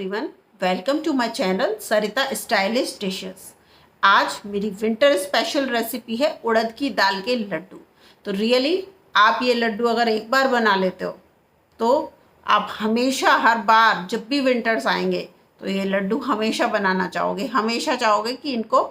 Everyone, welcome to my channel Sarita stylish dishes. आज मेरी winter special recipe है उड़द की दाल के लड्डू। तो रियली आप ये लड्डू अगर एक बार बना लेते हो तो आप हमेशा हर बार जब भी विंटर्स आएंगे तो ये लड्डू हमेशा बनाना चाहोगे, हमेशा चाहोगे कि इनको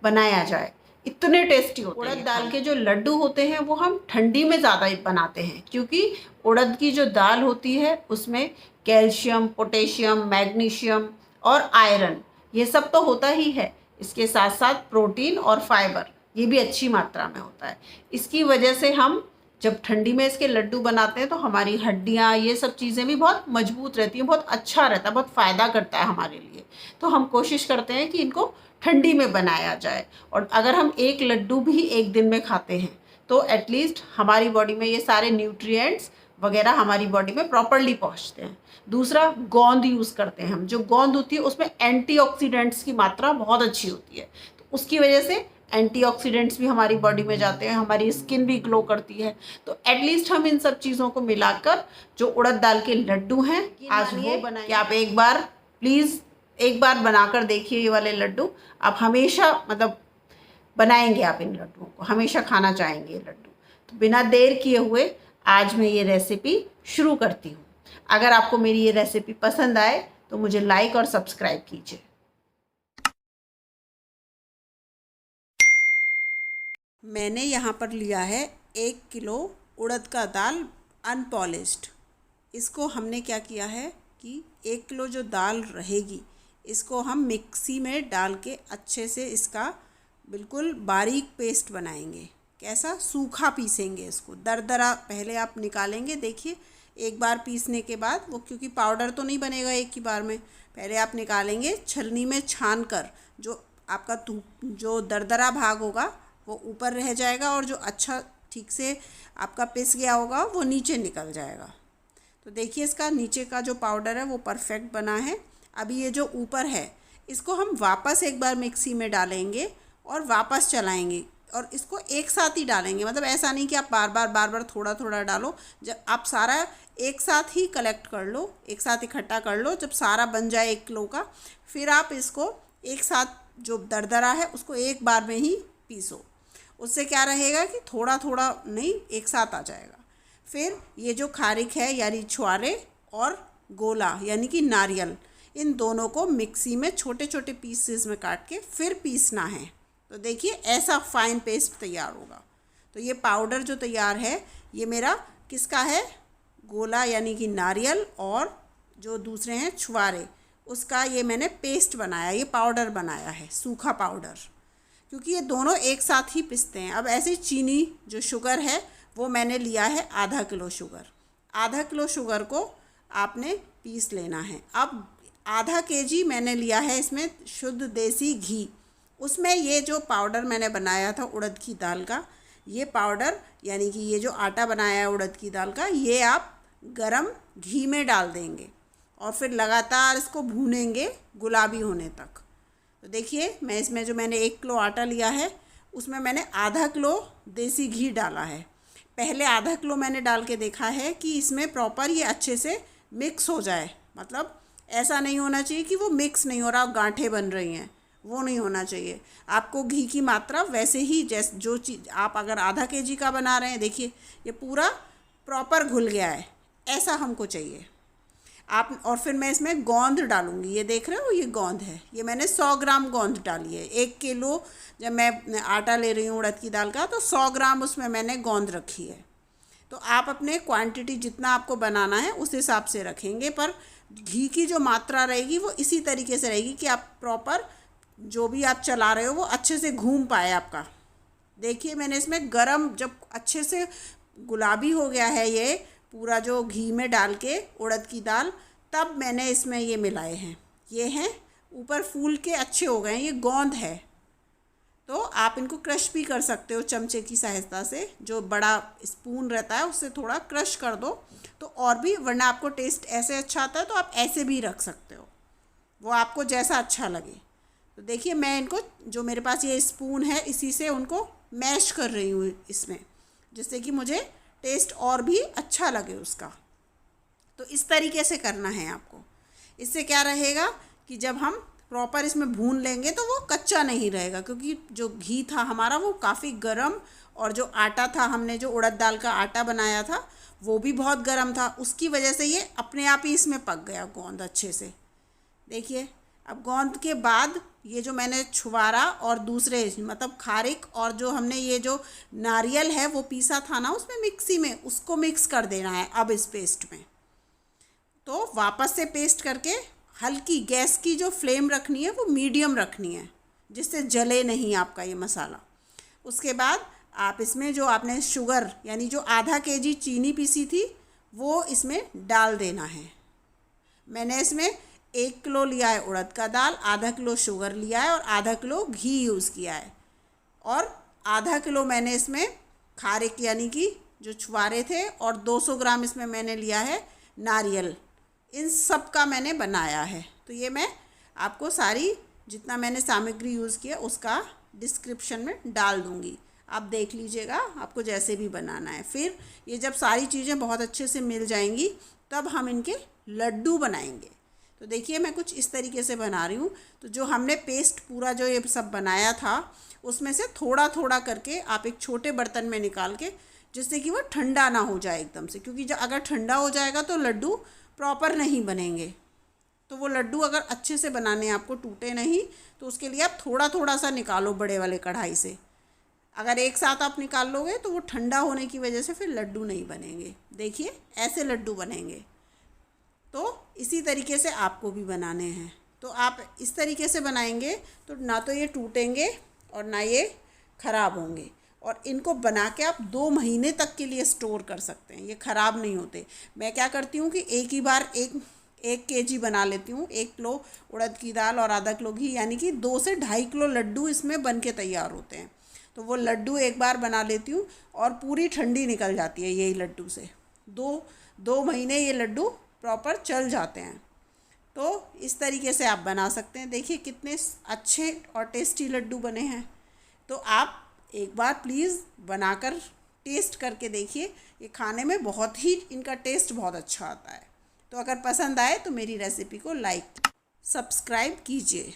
बनाया जाए। इतने टेस्टी होते हैं। उड़द दाल के जो लड्डू होते हैं वो हम ठंडी में ज़्यादा बनाते हैं, क्योंकि उड़द की जो दाल होती है उसमें कैल्शियम, पोटेशियम, मैग्नीशियम और आयरन ये सब तो होता ही है। इसके साथ साथ प्रोटीन और फाइबर ये भी अच्छी मात्रा में होता है। इसकी वजह से हम जब ठंडी में इसके लड्डू बनाते हैं तो हमारी हड्डियाँ ये सब चीज़ें भी बहुत मजबूत रहती हैं, बहुत अच्छा रहता है, बहुत फ़ायदा करता है हमारे लिए। तो हम कोशिश करते हैं कि इनको ठंडी में बनाया जाए। और अगर हम एक लड्डू भी एक दिन में खाते हैं तो एटलीस्ट हमारी बॉडी में ये सारे न्यूट्रिएंट्स वगैरह हमारी बॉडी में प्रॉपरली पहुंचते हैं। दूसरा, गोंद यूज़ करते हैं हम। जो गोंद होती है उसमें एंटीऑक्सीडेंट्स की मात्रा बहुत अच्छी होती है, तो उसकी वजह से एंटीऑक्सीडेंट्स भी हमारी बॉडी में जाते हैं, हमारी स्किन भी ग्लो करती है। तो एटलीस्ट हम इन सब चीज़ों को मिलाकर जो उड़द दाल के लड्डू हैं आज वो बनाएं कि आप एक बार प्लीज़ एक बार बनाकर देखिए। ये वाले लड्डू आप हमेशा बनाएंगे, आप इन लड्डुओं को हमेशा खाना चाहेंगे ये लड्डू। तो बिना देर किए हुए आज मैं ये रेसिपी शुरू करती हूँ। अगर आपको मेरी ये रेसिपी पसंद आए तो मुझे लाइक और सब्सक्राइब कीजिए। मैंने यहाँ पर लिया है 1 किलो उड़द का दाल अनपॉलिश्ड। इसको हमने क्या किया है कि 1 किलो जो दाल रहेगी इसको हम मिक्सी में डाल के अच्छे से इसका बिल्कुल बारीक पेस्ट बनाएंगे। कैसा? सूखा पीसेंगे इसको, दरदरा पहले आप निकालेंगे। देखिए एक बार पीसने के बाद वो, क्योंकि पाउडर तो नहीं बनेगा एक ही बार में, पहले आप निकालेंगे छलनी में छान कर। जो आपका जो दरदरा भाग होगा वो ऊपर रह जाएगा और जो अच्छा ठीक से आपका पिस गया होगा वो नीचे निकल जाएगा। तो देखिए इसका नीचे का जो पाउडर है वो परफेक्ट बना है। अभी ये जो ऊपर है इसको हम वापस एक बार मिक्सी में डालेंगे और वापस चलाएंगे और इसको एक साथ ही डालेंगे। मतलब ऐसा नहीं कि आप बार बार थोड़ा थोड़ा डालो। जब आप सारा एक साथ ही कलेक्ट कर लो, एक साथ इकट्ठा कर लो, जब सारा बन जाए 1 किलो का, फिर आप इसको एक साथ जो दरदरा है उसको एक बार में ही पीसो। उससे क्या रहेगा कि थोड़ा थोड़ा नहीं, एक साथ आ जाएगा। फिर ये जो खारिक है यानी छुआरे और गोला यानी कि नारियल, इन दोनों को मिक्सी में छोटे छोटे पीसेस में काट के फिर पीसना है। तो देखिए ऐसा फाइन पेस्ट तैयार होगा। तो ये पाउडर जो तैयार है ये मेरा किसका है? गोला यानी कि नारियल, और जो दूसरे हैं छुआरे, उसका ये मैंने पेस्ट बनाया, ये पाउडर बनाया है, सूखा पाउडर, क्योंकि ये दोनों एक साथ ही पिसते हैं। अब ऐसे चीनी जो शुगर है वो मैंने लिया है आधा किलो शुगर। आधा किलो शुगर को आपने पीस लेना है। अब आधा केजी मैंने लिया है इसमें शुद्ध देसी घी। उसमें ये जो पाउडर मैंने बनाया था उड़द की दाल का, ये पाउडर यानी कि ये जो आटा बनाया है उड़द की दाल का, ये आप गरम घी में डाल देंगे और फिर लगातार इसको भूनेंगे गुलाबी होने तक। तो देखिए मैं इसमें जो मैंने 1 किलो आटा लिया है उसमें मैंने आधा किलो देसी घी डाला है। पहले आधा किलो मैंने डाल के देखा है कि इसमें प्रॉपर ये अच्छे से मिक्स हो जाए। मतलब ऐसा नहीं होना चाहिए कि वो मिक्स नहीं हो रहा, गांठें बन रही हैं, वो नहीं होना चाहिए। आपको घी की मात्रा वैसे ही जैसे जो चीज़ आप अगर आधा केजी का बना रहे हैं, देखिए ये पूरा प्रॉपर घुल गया है, ऐसा हमको चाहिए आप। और फिर मैं इसमें गोंद डालूंगी। ये देख रहे हो ये गोंद है, ये मैंने 100 ग्राम गोंद डाली है। 1 किलो जब मैं आटा ले रही हूँ उड़द की दाल का तो 100 ग्राम उसमें मैंने गोंद रखी है। तो आप अपने क्वांटिटी जितना आपको बनाना है उस हिसाब से रखेंगे, पर घी की जो मात्रा रहेगी वो इसी तरीके से रहेगी कि आप प्रॉपर जो भी आप चला रहे हो वो अच्छे से घूम पाए आपका। देखिए मैंने इसमें गरम जब अच्छे से गुलाबी हो गया है ये पूरा जो घी में डाल के उड़द की दाल, तब मैंने इसमें ये मिलाए हैं। ये हैं ऊपर फूल के अच्छे हो गए हैं, ये गोंद है। तो आप इनको क्रश भी कर सकते हो चमचे की सहायता से, जो बड़ा स्पून रहता है उससे थोड़ा क्रश कर दो तो और भी, वरना आपको टेस्ट ऐसे अच्छा आता है तो आप ऐसे भी रख सकते हो, वो आपको जैसा अच्छा लगे। तो देखिए मैं इनको, जो मेरे पास ये स्पून है इसी से उनको मैश कर रही हूँ इसमें, जिससे कि मुझे टेस्ट और भी अच्छा लगे उसका। तो इस तरीके से करना है आपको। इससे क्या रहेगा कि जब हम प्रॉपर इसमें भून लेंगे तो वो कच्चा नहीं रहेगा, क्योंकि जो घी था हमारा वो काफ़ी गर्म, और जो आटा था, हमने जो उड़द दाल का आटा बनाया था वो भी बहुत गर्म था, उसकी वजह से ये अपने आप ही इसमें पक गया गोंद अच्छे से। देखिए, अब गोंद के बाद ये जो मैंने छुवारा और दूसरे मतलब खारिक और जो हमने ये जो नारियल है वो पीसा था ना उसमें मिक्सी में, उसको मिक्स कर देना है अब इस पेस्ट में। तो वापस से पेस्ट करके हल्की गैस की जो फ्लेम रखनी है वो मीडियम रखनी है, जिससे जले नहीं आपका ये मसाला। उसके बाद आप इसमें जो आपने शुगर यानी जो आधा केजी चीनी पीसी थी वो इसमें डाल देना है। मैंने इसमें 1 किलो लिया है उड़द का दाल, आधा किलो शुगर लिया है और आधा किलो घी यूज़ किया है, और आधा किलो मैंने इसमें खारिक यानी कि जो छुआरे थे, और 200 ग्राम इसमें मैंने लिया है नारियल। इन सब का मैंने बनाया है। तो ये मैं आपको सारी जितना मैंने सामग्री यूज़ किया उसका डिस्क्रिप्शन में डाल दूँगी, आप देख लीजिएगा आपको जैसे भी बनाना है। फिर ये जब सारी चीज़ें बहुत अच्छे से मिल जाएंगी तब हम इनके लड्डू बनाएंगे। तो देखिए मैं कुछ इस तरीके से बना रही हूँ। तो जो हमने पेस्ट पूरा जो ये सब बनाया था उसमें से थोड़ा थोड़ा करके आप एक छोटे बर्तन में निकाल के, जिससे कि वो ठंडा ना हो जाए एकदम से, क्योंकि जब अगर ठंडा हो जाएगा तो लड्डू प्रॉपर नहीं बनेंगे। तो वो लड्डू अगर अच्छे से बनाने आपको टूटे नहीं, तो उसके लिए आप थोड़ा थोड़ा सा निकालो बड़े वाले कढ़ाई से। अगर एक साथ आप निकाल लोगे तो वो ठंडा होने की वजह से फिर लड्डू नहीं बनेंगे। देखिए ऐसे लड्डू बनेंगे। तो इसी तरीके से आपको भी बनाने हैं। तो आप इस तरीके से बनाएंगे तो ना तो ये टूटेंगे और ना ये ख़राब होंगे, और इनको बना के आप 2 महीने तक के लिए स्टोर कर सकते हैं, ये ख़राब नहीं होते। मैं क्या करती हूँ कि एक ही बार एक केजी बना लेती हूँ, 1 किलो उड़द की दाल और आधा किलो घी, यानी कि 2 से 2.5 किलो लड्डू इसमें बन के तैयार होते हैं। तो वो लड्डू एक बार बना लेती हूँ और पूरी ठंडी निकल जाती है यही लड्डू से। 2 महीने ये लड्डू प्रॉपर चल जाते हैं। तो इस तरीके से आप बना सकते हैं। देखिए कितने अच्छे और टेस्टी लड्डू बने हैं। तो आप एक बार प्लीज़ बनाकर टेस्ट करके देखिए, ये खाने में बहुत ही इनका टेस्ट बहुत अच्छा आता है। तो अगर पसंद आए तो मेरी रेसिपी को लाइक सब्सक्राइब कीजिए।